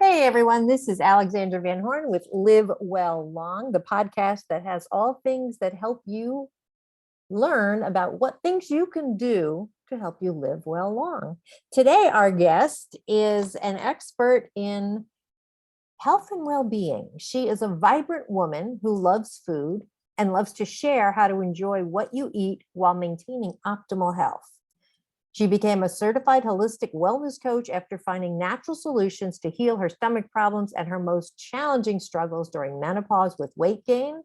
Hey everyone, this is Alexandra Van Horn with Live Well Long, the podcast that has all things that help you learn about what things you can do to help you live well long. Today, our guest is an expert in health and well-being. She is a vibrant woman who loves food and loves to share how to enjoy what you eat while maintaining optimal health. She became a certified holistic wellness coach after finding natural solutions to heal her stomach problems and her most challenging struggles during menopause with weight gain,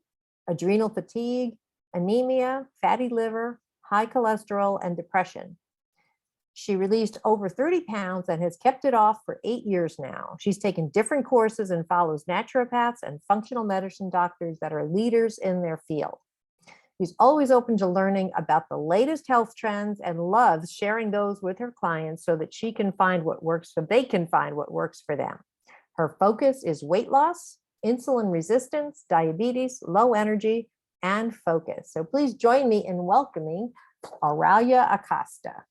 adrenal fatigue, anemia, fatty liver, high cholesterol, and depression. She released over 30 pounds and has kept it off for 8 years now. She's taken different courses and follows naturopaths and functional medicine doctors that are leaders in their field. She's always open to learning about the latest health trends and loves sharing those with her clients so that they can find what works for them. Her focus is weight loss, insulin resistance, diabetes, low energy, and focus. So please join me in welcoming Oralia Acosta.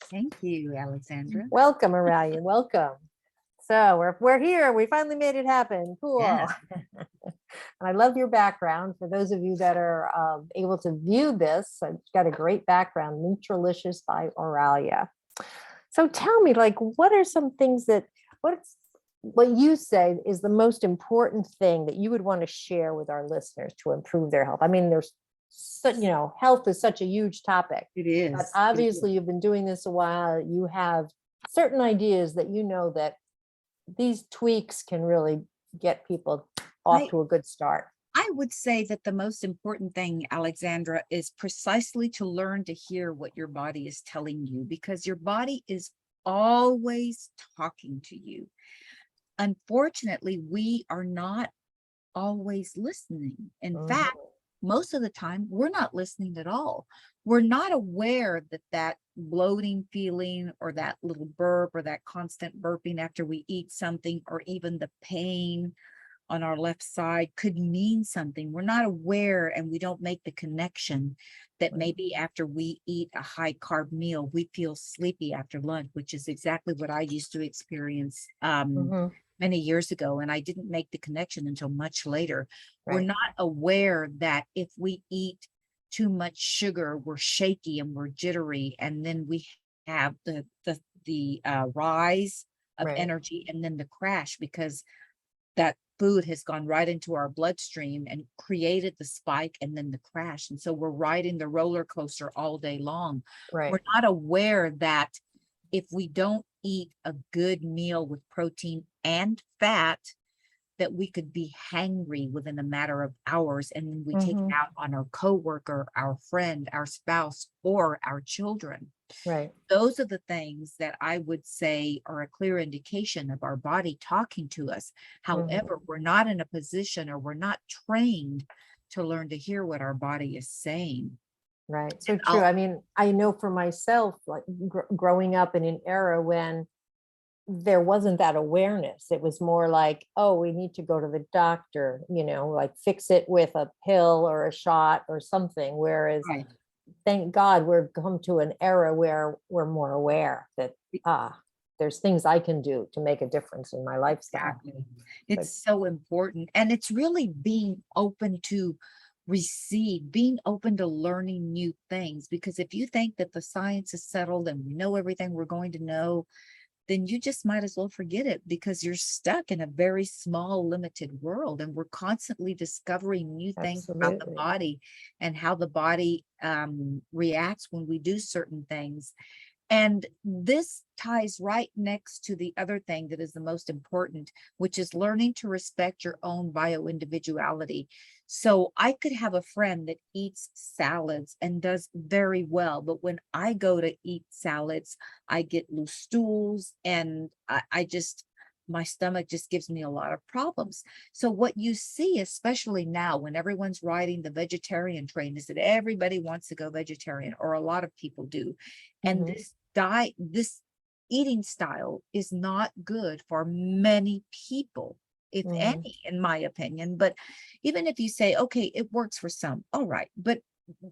Thank you, Alexandra. Welcome, Oralia. Welcome. So we're here. We finally made it happen. Cool. Yes. And I love your background. For those of you that are able to view this, I've got a great background, Nutralicious by Oralia. So tell me, what are some things what you say is the most important thing that you would want to share with our listeners to improve their health? I mean, health is such a huge topic. It is. But obviously you've been doing this a while. You have certain ideas that you know that these tweaks can really get people off to a good start. I would say that the most important thing, Alexandra, is precisely to learn to hear what your body is telling you, because your body is always talking to you. Unfortunately, we are not always listening. In fact, most of the time, we're not listening at all. We're not aware that that bloating feeling or that little burp or that constant burping after we eat something, or even the pain on our left side could mean something. We're not aware, and we don't make the connection that maybe after we eat a high carb meal, we feel sleepy after lunch, which is exactly what I used to experience many years ago. And I didn't make the connection until much later. Right. We're not aware that if we eat too much sugar, we're shaky and we're jittery. And then we have the rise of energy, and then the crash, because that food has gone right into our bloodstream and created the spike and then the crash. And so we're riding the roller coaster all day long. Right. We're not aware that if we don't eat a good meal with protein and fat, that we could be hangry within a matter of hours, and then we take it out on our coworker, our friend, our spouse, or our children. Right. Those are the things that I would say are a clear indication of our body talking to us. However, we're not in a position, or we're not trained to learn to hear what our body is saying. Right. So true. I mean, I know for myself, growing up in an era when there wasn't that awareness. It was more like, oh, we need to go to the doctor, fix it with a pill or a shot or something. Whereas, thank God, we've come to an era where we're more aware that there's things I can do to make a difference in my lifestyle. Exactly. It's so important. And it's really being open to receive, being open to learning new things. Because if you think that the science is settled and we know everything we're going to know, then you just might as well forget it, because you're stuck in a very small, limited world. And we're constantly discovering new things about the body and how the body reacts when we do certain things. And this ties right next to the other thing that is the most important, which is learning to respect your own bio-individuality. So I could have a friend that eats salads and does very well, but when I go to eat salads, I get loose stools, and my stomach just gives me a lot of problems. So what you see, especially now when everyone's riding the vegetarian train, is that everybody wants to go vegetarian, or a lot of people do. And this eating style is not good for many people, if any, in my opinion. But even if you say, okay, it works for some, all right, but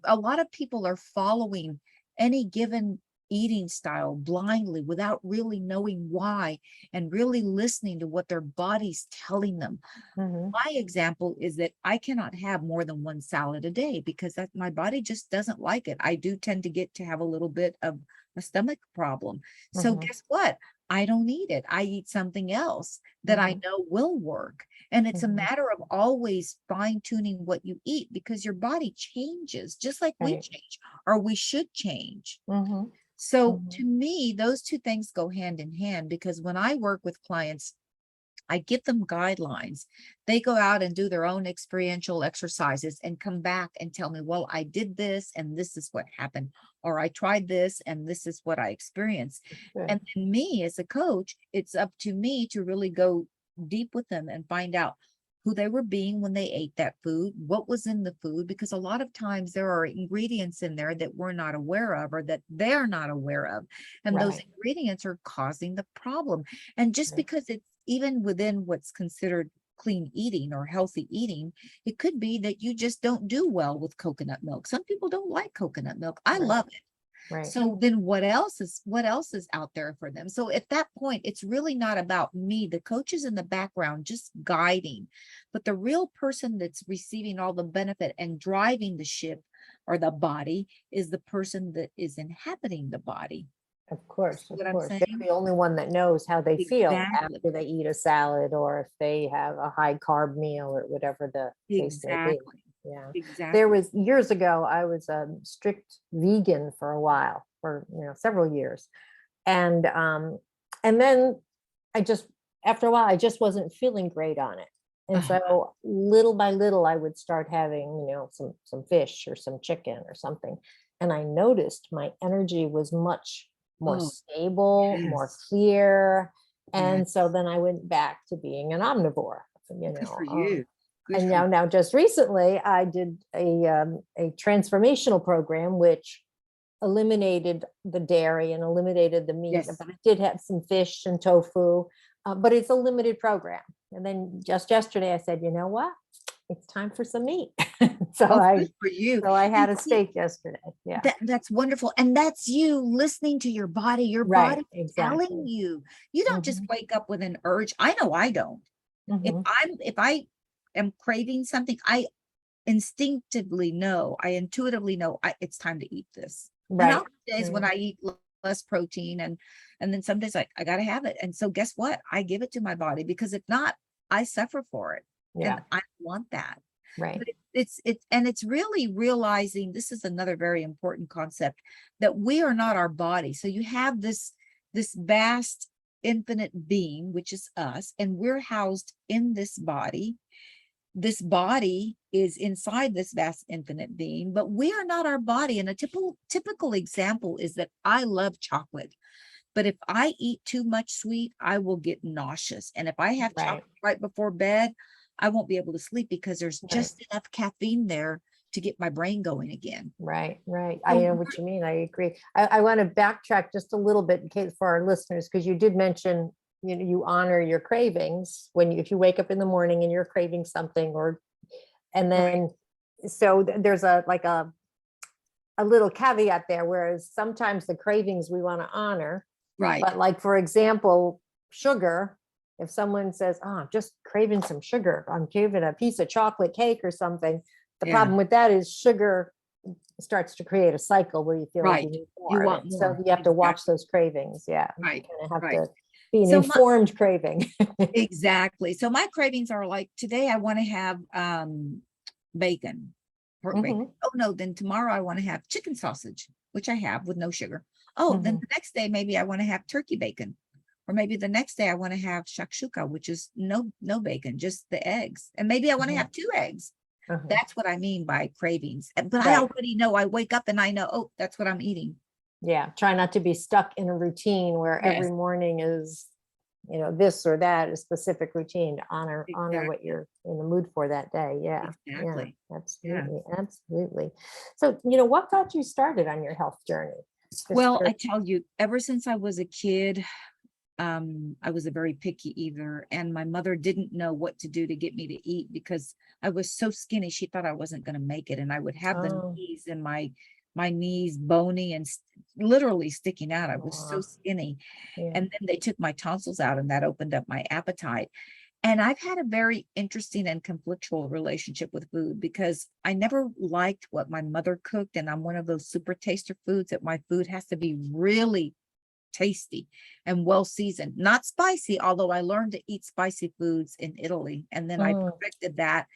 a lot of people are following any given eating style blindly without really knowing why and really listening to what their body's telling them. Mhm. My example is that I cannot have more than one salad a day because that my body just doesn't like it. I do tend to get to have a little bit of a stomach problem. So Mhm. guess what? I don't eat it. I eat something else that I Mhm. know will work. And it's a Mhm. matter of always fine tuning what you eat because your body changes just like we Right. change or we should change. Mhm. So to Mhm. me, those two things go hand in hand because when I work with clients, I give them guidelines. They go out and do their own experiential exercises and come back and tell me, well, I did this and this is what happened, or I tried this and this is what I experienced. Good. And then me as a coach, it's up to me to really go deep with them and find out who they were being when they ate that food, what was in the food, because a lot of times there are ingredients in there that we're not aware of or that they're not aware of. And those Right. ingredients are causing the problem. And just Right. because it's even within what's considered clean eating or healthy eating, it could be that you just don't do well with coconut milk. Some people don't like coconut milk. I Right. love it. Right. So then what else is out there for them? So at that point, it's really not about me. The coach is in the background just guiding, but the real person that's receiving all the benefit and driving the ship or the body is the person that is inhabiting the body. Of course, See of what I'm course. They're saying? the only one that knows how they feel Exactly. after they eat a salad or if they have a high carb meal or whatever the case may be. Exactly. Yeah. There Exactly. was years ago, I was a strict vegan for a while, for several years. And then I just after a while, I just wasn't feeling great on it. And Uh-huh. so little by little, I would start having, some fish or some chicken or something. And I noticed my energy was much more Oh, stable, more yes. clear. Yeah. And so then I went back to being an omnivore, you Good for know. you. Good And for you. now just recently, I did a transformational program, which eliminated the dairy and eliminated the meat, Yes. but it did have some fish and tofu, but it's a limited program. And then just yesterday, I said, you know what? It's time for some meat. so Oh, I good for you. so I And had a see, steak yesterday. Yeah. that's wonderful. And that's you listening to your body. Your Right. body telling Exactly. you. You don't just Hmm. wake up with an urge. I know I don't. Hmm. If I am craving something, I instinctively know, I intuitively know it's time to eat this. And I'll Right. have days when Right. I eat less protein and then some days I gotta have it. And so guess what? I give it to my body because if not, I suffer for it. And Yeah. I want that. Right. But it's really realizing this is another very important concept that we are not our body. So you have this vast infinite being, which is us, and we're housed in this body. This body is inside this vast infinite being, but we are not our body. And a typical example is that I love chocolate, but if I eat too much sweet, I will get nauseous. And if I have Right. chocolate right before bed, I won't be able to sleep because there's Right. just enough caffeine there to get my brain going again. Right, right. I So know what you mean. I agree. I want to backtrack just a little bit in case for our listeners, because you did mention, you honor your cravings when if you wake up in the morning and you're craving something and right, then, so there's a little caveat there, whereas sometimes the cravings we want to honor, right, but like, for example, sugar, if someone says, oh, I'm just craving some sugar, I'm craving a piece of chocolate cake or something. The yeah, problem with that is sugar starts to create a cycle where you feel like you right. need You more of it. want So more. you have to watch Exactly. those cravings. Yeah. You Right, kind of have right. to be an So my informed craving. exactly. So my cravings are like today I want to have bacon, pork bacon. Hmm. Oh no, then tomorrow I want to have chicken sausage, which I have with no sugar. Oh, then Hmm. the next day maybe I want to have turkey bacon. Or maybe the next day I want to have shakshuka, which is no bacon, just the eggs. And maybe I want to Hmm. have two eggs. Hmm. That's what I mean by cravings. But I Right. already know I wake up and I know, oh, that's what I'm eating. Yeah. Try not to be stuck in a routine where every Yes, morning is, this or that, a specific routine to honor what exactly. you're in the mood for that day. Yeah. Yeah. Exactly. Yeah. Absolutely. Absolutely. So, what got you started on your health journey? Just Well, curious. I tell you, ever since I was a kid, I was a very picky eater, and my mother didn't know what to do to get me to eat because I was so skinny. She thought I wasn't going to make it, and I would have the Oh. knees in my my knees bony and literally sticking out. I was so Aw, skinny. yeah. And then they took my tonsils out, and that opened up my appetite. And I've had a very interesting and conflictual relationship with food because I never liked what my mother cooked. And I'm one of those super taster foods that my food has to be really tasty and well seasoned, not spicy, although I learned to eat spicy foods in Italy. And then I Mm, perfected that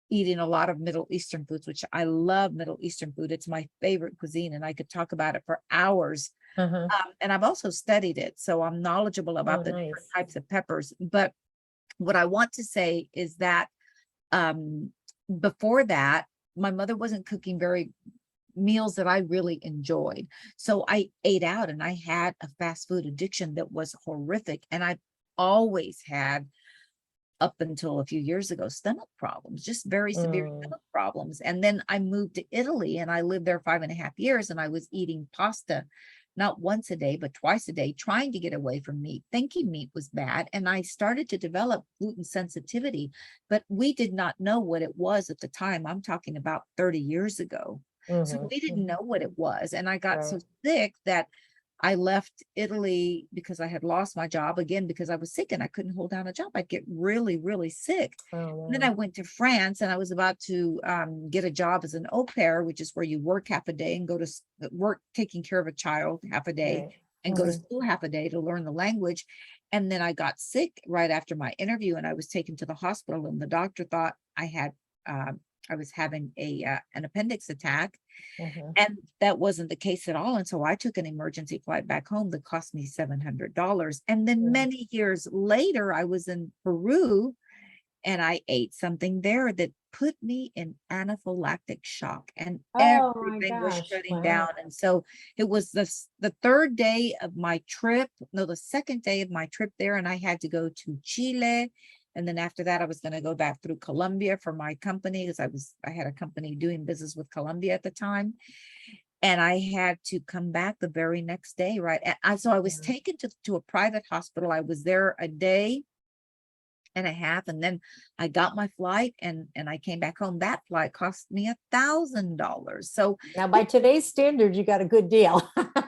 eating a lot of Middle Eastern foods, which I love Middle Eastern food. It's my favorite cuisine, and I could talk about it for hours. uh-huh. And I've also studied it, so I'm knowledgeable Oh, about the different nice. types of peppers. But what I want to say is that um, before that, my mother wasn't cooking very meals that I really enjoyed. So I ate out, and I had a fast food addiction that was horrific. And I've always had, up until a few years ago, stomach problems, just very severe Mm, stomach problems. And then I moved to Italy, and I lived there 5.5 years, and I was eating pasta not once a day, but twice a day, trying to get away from meat, thinking meat was bad. And I started to develop gluten sensitivity, but we did not know what it was at the time. I'm talking about 30 years ago. So mhm, we didn't mhm. know what it was. And I got so Right. sick that I left Italy because I had lost my job again because I was sick and I couldn't hold down a job. I'd get really, really sick. Oh, And then I wow. went to France, and I was about to get a job as an au pair, which is where you work half a day and go to work taking care of a child half a day Right. and go to Mhm. school half a day to learn the language. And then I got sick right after my interview, and I was taken to the hospital, and the doctor thought I was having an appendix attack, Mhm. and that wasn't the case at all. And so I took an emergency flight back home that cost me $700. And then Yeah. many years later, I was in Peru, and I ate something there that put me in anaphylactic shock, and Oh my everything was gosh. shutting down. Wow. And so it was the third day of my trip, no, the second day of my trip there, and I had to go to Chile. And then after that, I was going to go back through Colombia for my company, because I had a company doing business with Colombia at the time. And I had to come back the very next day, right? So I was Yeah. taken to a private hospital. I was there a day and a half, and then I got my flight, and I came back home. That flight cost me $1,000. So Now, by today's standards, you got a good deal.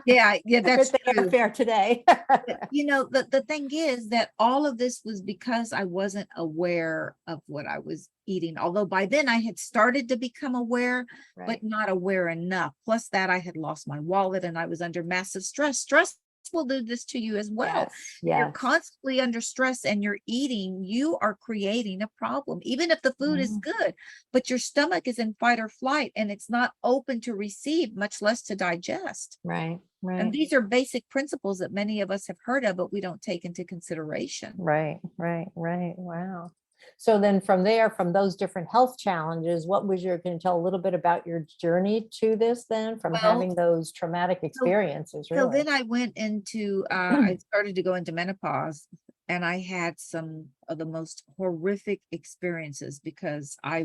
yeah, that's Everything true. airfare today. But, the thing is that all of this was because I wasn't aware of what I was eating. Although by then I had started to become aware, but Right. not aware enough. Plus that I had lost my wallet, and I was under massive stress. Stress will do this to you as well. Yes. If you're Yes. constantly under stress and you're eating, you are creating a problem, even if the food is Mhm. good, but your stomach is in fight or flight, and it's not open to receive, much less to digest. Right. And Right. these are basic principles that many of us have heard of, but we don't take into consideration. Right. Right. Right. Wow. So then from there, from those different health challenges, what was your, can you tell a little bit about your journey to this then, from Well, having those traumatic so experiences, so really? then I went into I started to go into menopause, and I had some of the most horrific experiences because I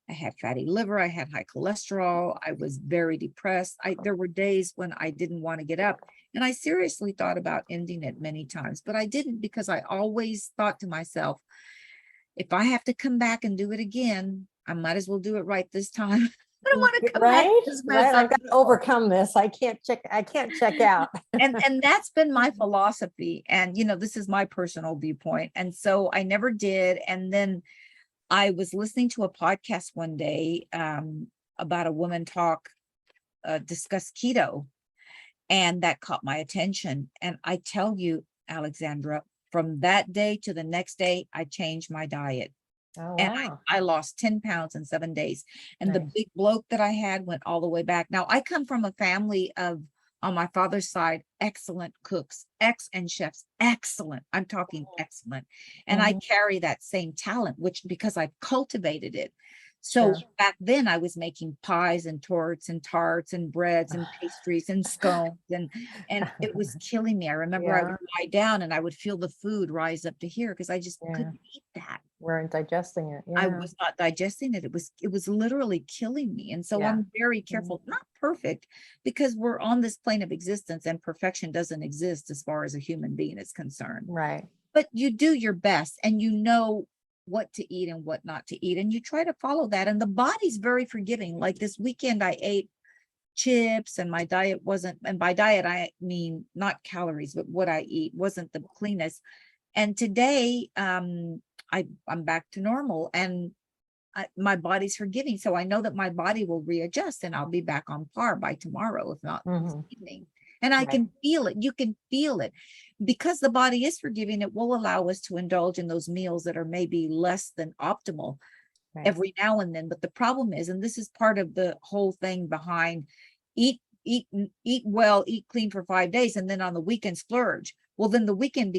had fatty liver, I had high cholesterol, I was very depressed. There were days when I didn't want to get up, and I seriously thought about ending it many times, but I didn't, because I always thought to myself, if I have to come back and do it again, I might as well do it right this time. I don't want to come back Right. as mess Right. up I've got to before. overcome this. I can't check out. And that's been my philosophy. And this is my personal viewpoint. And so I never did. And then I was listening to a podcast one day about a woman discuss keto, and that caught my attention. And I tell you, Alexandra, from that day to the next day, I changed my diet. Oh, And wow. I lost 10 pounds in 7 days. And the Nice. big bloat that I had went all the way back. Now, I come from a family of, on my father's side, excellent cooks, and chefs, excellent. I'm talking excellent. And I Mhm. carry that same talent, which because I've cultivated it. So Sure. back then I was making pies and torts and tarts and breads and pastries and scones, and it was killing me. I remember I would Yeah. lie down and I would feel the food rise up to here because I just Yeah. couldn't eat that. Weren't digesting it. I Yeah. was not digesting it. It was literally killing me. And so Yeah. I'm very Mhm. careful, not perfect, because we're on this plane of existence and perfection doesn't exist as far as a human being is concerned. Right. But you do your best, and you know what to eat and what not to eat, and you try to follow that. And the body's very forgiving. Like this weekend, I ate chips, and my diet wasn't, and by diet, I mean not calories, but what I eat wasn't the cleanest. And today, I'm back to normal, and my body's forgiving. So I know that my body will readjust and I'll be back on par by tomorrow, if not this evening. And I Right. can feel it. You can feel it because the body is forgiving. It will allow us to indulge in those meals that are maybe less than optimal Right. every now and then. But the problem is, and this is part of the whole thing behind eat well, eat clean for 5 days, and then on the weekend splurge. Well, then the weekend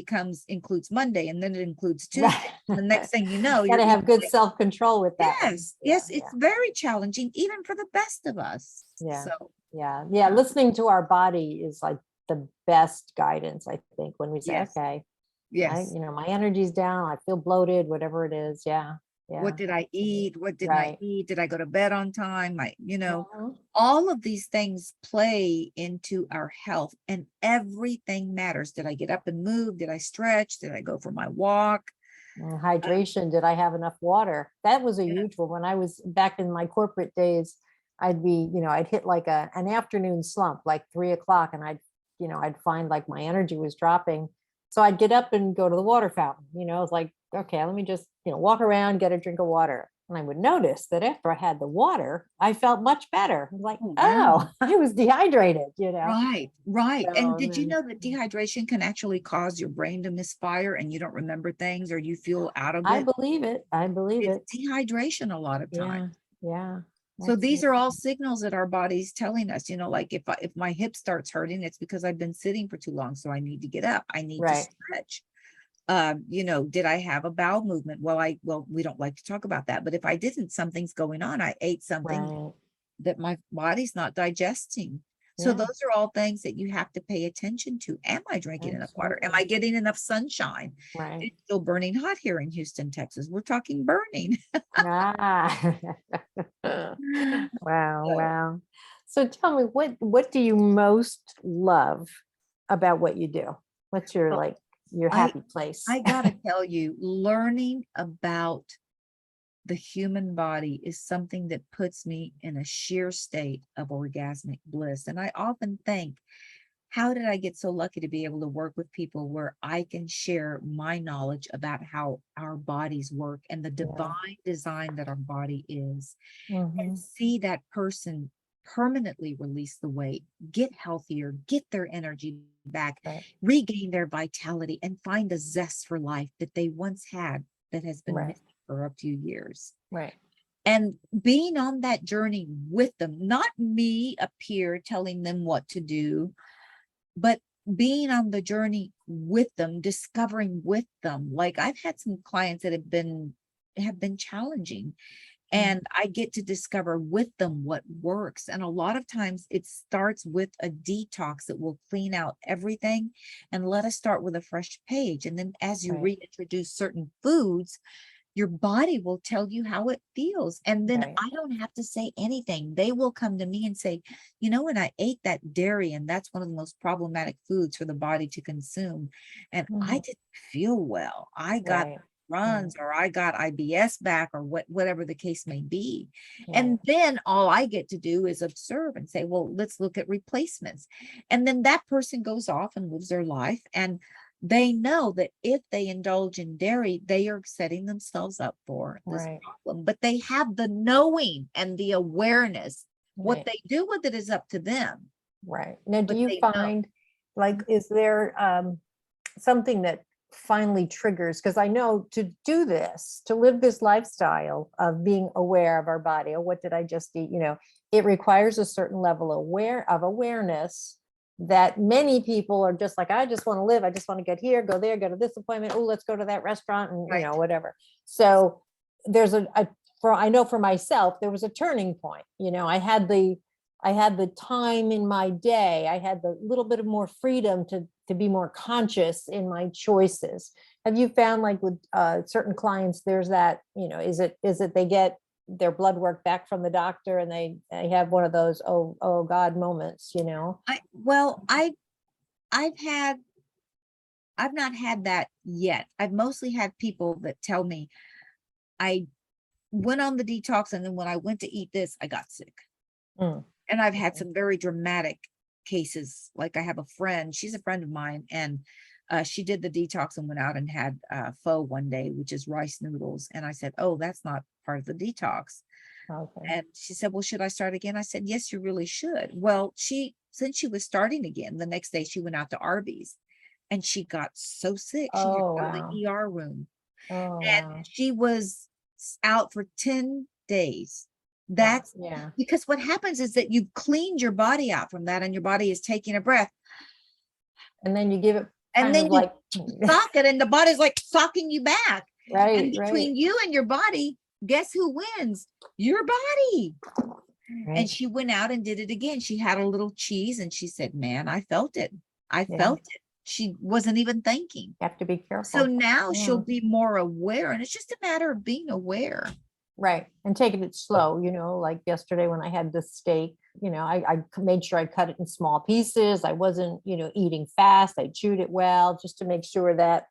includes Monday, and then it includes Tuesday. Right. The next thing you know, Got to you're have good like, self-control with that one. yes, Yeah, yes, it's very challenging, even for the best of us. yeah, So yeah. Listening to our body is like the best guidance, I think, when we say, yes, okay, yes. my energy's down, I feel bloated, whatever it is. Yeah, yeah, What did I absolutely. eat? What didn't I Right. eat? Did I go to bed on time? Mhm. All of these things play into our health, and everything matters. Did I get up and move? Did I stretch? Did I go for my walk? And hydration, did I have enough water? That was a Yeah. huge one. When I was back in my corporate days, I'd hit like an afternoon slump, like 3 o'clock, and I'd find like my energy was dropping. So I'd get up and go to the water fountain. I was like, okay, let me just, walk around, get a drink of water. And I would notice that after I had the water, I felt much better. I was like, Oh, oh, wow. I was dehydrated. Right, right. And So did you then, know that dehydration can actually cause your brain to misfire and you don't remember things, or you feel out of I it? believe it. I believe It's it. dehydration a lot of times. Yeah. Yeah. So these Absolutely. are all signals that our body's telling us, like if my hip starts hurting, it's because I've been sitting for too long. So I need to get up. I need to Right. stretch. Did I have a bowel movement? Well, we don't like to talk about that, but if I didn't, something's going on. I ate something Right. that my body's not digesting. So Yeah. those are all things that you have to pay attention to. Am I drinking enough water? Am I Absolutely. getting enough sunshine? Right. It's still burning hot here in Houston, Texas. We're talking burning. Ah. Wow. So, Wow. So tell me, what do you most love about what you do? What's your well, like your I happy place? I gotta tell you, learning about the human body is something that puts me in a sheer state of orgasmic bliss. And I often think, how did I get so lucky to be able to work with people where I can share my knowledge about how our bodies work and the Yeah. divine design that our body is, and Hmm. see that person permanently release the weight, get healthier, get their energy back, Right. regain their vitality, and find the zest for life that they once had that has been Right. missing for a few years. Right. And being on that journey with them, not me up here telling them what to do, but being on the journey with them, discovering with them. Like I've had some clients that have been challenging, Mm. and I get to discover with them what works. And a lot of times it starts with a detox that will clean out everything and let us start with a fresh page. And then as you Right. reintroduce certain foods, your body will tell you how it feels. And then Right. I don't have to say anything. They will come to me and say, when I ate that dairy, and that's one of the most problematic foods for the body to consume, and I Mhm. didn't feel well. I got Right. Right. runs, or I got IBS back, or whatever the case may be. Right. And then all I get to do is observe and say, well, let's look at replacements. And then that person goes off and lives their life. And they know that if they indulge in dairy, they are setting themselves up for this Right. problem. But they have the knowing and the awareness. What Right. they do with it is up to them. Right. Now, do But you they know. find like, is there something that finally triggers? Because I know to do this, to live this lifestyle of being aware of our body, or what did I just eat? It requires a certain level of awareness that many people are just like, I just want to live. I just want to get here, go there, go to this appointment. Oh, let's go to that restaurant, and Right. whatever. So there's I know for myself, there was a turning point. I had the time in my day. I had the little bit of more freedom to be more conscious in my choices. Have you found like with certain clients, there's that, is it they get their blood work back from the doctor and they have one of those, oh God moments? I've had I've not had that yet. I've mostly had people that tell me I went on the detox, and then when I went to eat this, I got sick. Mm. And I've had some very dramatic cases. Like I have a friend, she's a friend of mine, and she did the detox and went out and had pho one day, which is rice noodles. And I said, oh, that's not part of the detox. Okay. And she said, well, should I start again? I said, yes, you really should. Well, since she was starting again, the next day she went out to Arby's and she got so sick. She had to Oh, go to wow. the ER room, Oh, and wow. she was out for 10 days. Wow. That's Yeah. because what happens is that you've cleaned your body out from that, and your body is taking a breath, And then you give it and kind then of you like, sock it, and the body's like socking you back. right, And between right, you and your body, guess who wins? Your body. And right. she went out and did it again. She had a little cheese and she said, man, I felt it. I Yeah. felt it. She wasn't even thinking. You have to be So careful. now Yeah. she'll be more aware, and it's just a matter of being aware. Right. And taking it slow, like yesterday when I had the steak, I made sure I cut it in small pieces. I wasn't, eating fast. I chewed it well just to make sure that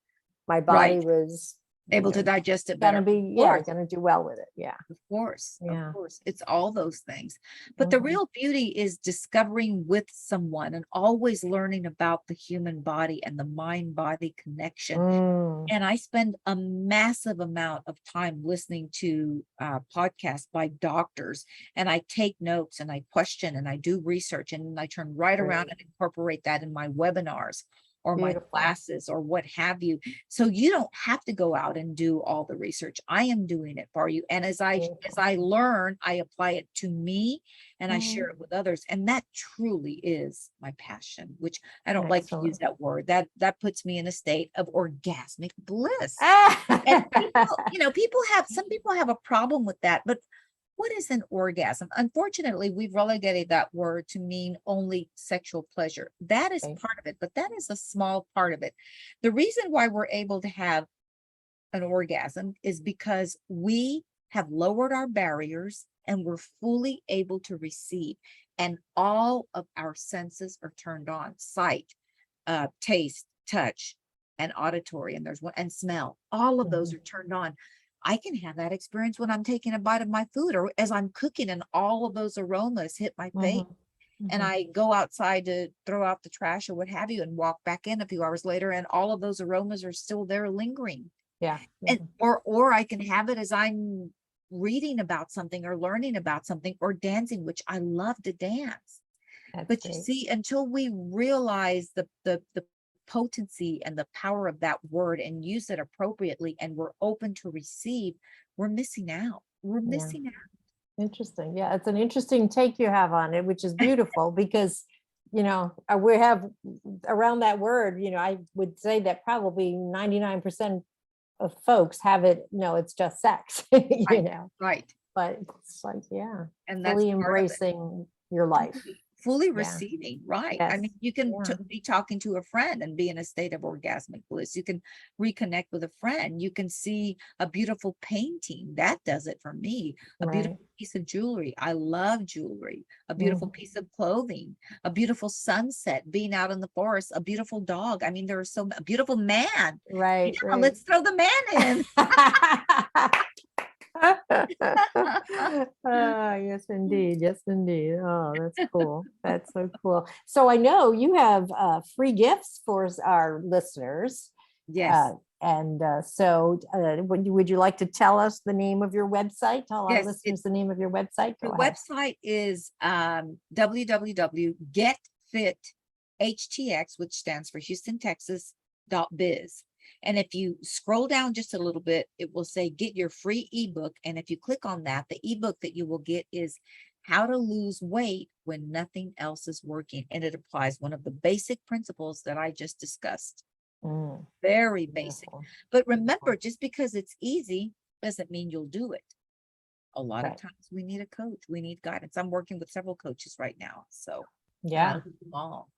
my body Right. was Able to digest it better. gonna do well with it. Yeah. Of course, Yeah. of course. It's all those things. But the Mhm. real beauty is discovering with someone and always learning about the human body and the mind-body connection. Mm, And I spend a massive amount of time listening to podcasts by doctors, and I take notes and I question and I do research, and then I turn right around great. and incorporate that in my webinars or my Beautiful. classes or what have you. So you don't have to go out and do all the research. I am doing it for you. And as I Beautiful. learn, I apply it to me and I share Mhm. it with others. And that truly is my passion, which I don't like to use Excellent. that word. That puts me in a state of orgasmic bliss. And some people have a problem with that, but what is an orgasm? Unfortunately, we've relegated that word to mean only sexual pleasure. That is Right. part of it, but that is a small part of it. The reason why we're able to have an orgasm is because we have lowered our barriers and we're fully able to receive. And all of our senses are turned on: sight, taste, touch, and auditory, and there's one, and smell. All of those Mhm. are turned on. I can have that experience when I'm taking a bite of my food or as I'm cooking, and all of those aromas hit my face. Mhm. And Mhm. I go outside to throw out the trash or what have you, and walk back in a few hours later, and all of those aromas are still there lingering. Yeah. And Mhm. or I can have it as I'm reading about something or learning about something or dancing, which I love to dance. That's But you great. see, until we realize the potency and the power of that word and use it appropriately, and we're open to receive, we're missing out. We're Yeah. missing out. Interesting. Yeah, it's an interesting take you have on it, which is beautiful because, we have around that word, I would say that probably 99% of folks have it, no, it's just sex, Right, right. but it's like, yeah, And that's fully part of it. embracing your life. Fully Yeah. receiving, right? I Yes. mean, you can Yeah. be talking to a friend and be in a state of orgasmic bliss. You can reconnect with a friend. You can see a beautiful painting. That does it for me. A Right. beautiful piece of jewelry. I love jewelry. A beautiful Mhm. piece of clothing. A beautiful sunset. Being out in the forest. A beautiful dog. I mean, there are a beautiful man. Right. Yeah, Right. let's throw the man in. Yes, indeed. Yes, indeed. Oh, that's cool. That's so cool. So I know you have free gifts for our listeners. Yes. Would you like to tell us the name of your website? Tell our Yes. listeners the name of your website. The Go ahead. website is www.getfithtx, which stands for Houston, Texas .biz. And if you scroll down just a little bit, it will say get your free ebook. And if you click on that, the ebook that you will get is how to lose weight when nothing else is working. And it applies one of the basic principles that I just discussed. Mm, Very basic. beautiful. But remember, just because it's easy doesn't mean you'll do it. A lot of Right. times we need a coach. We need guidance. I'm working with several coaches right now. So Yeah. all.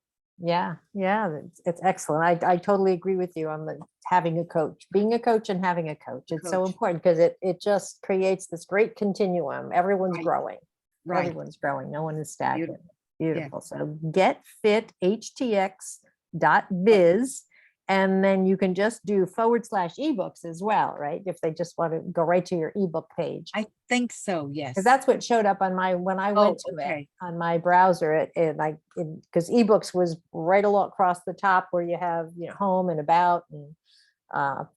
Yeah. Yeah. It's excellent. I totally agree with you on the having a coach, being a coach and having a coach. It's so Coach. important because it just creates this great continuum. Everyone's Right. growing. Right. Everyone's growing. No one is stagnant. Beautiful. Yeah. Beautiful. So getfithtx.biz. And then you can just do /ebooks as well, right? If they just want to go right to your ebook page. I think so, Because yes. that's what showed up on my, when I Oh, went to it okay. on my browser, because ebooks was right along across the top where you have, home and about and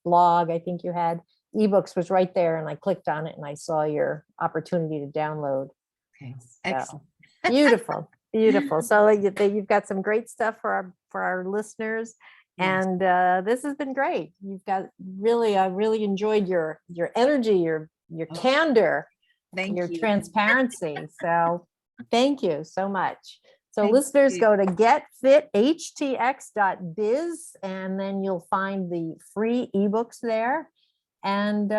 blog, I think you had. Ebooks was right there, and I clicked on it and I saw your opportunity to download. Okay, So, excellent. beautiful, beautiful. So you've got some great stuff for our listeners. Yes. And this has been great. You've got really, I really enjoyed your energy, your Oh, candor, thank your you. transparency. So thank you so much. So Thank listeners, you. go to getfithtx.biz, and then you'll find the free ebooks there. And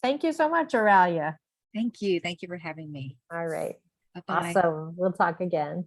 thank you so much, Oralia. Thank you. Thank you for having me. All right. Bye-bye. Awesome. We'll talk again.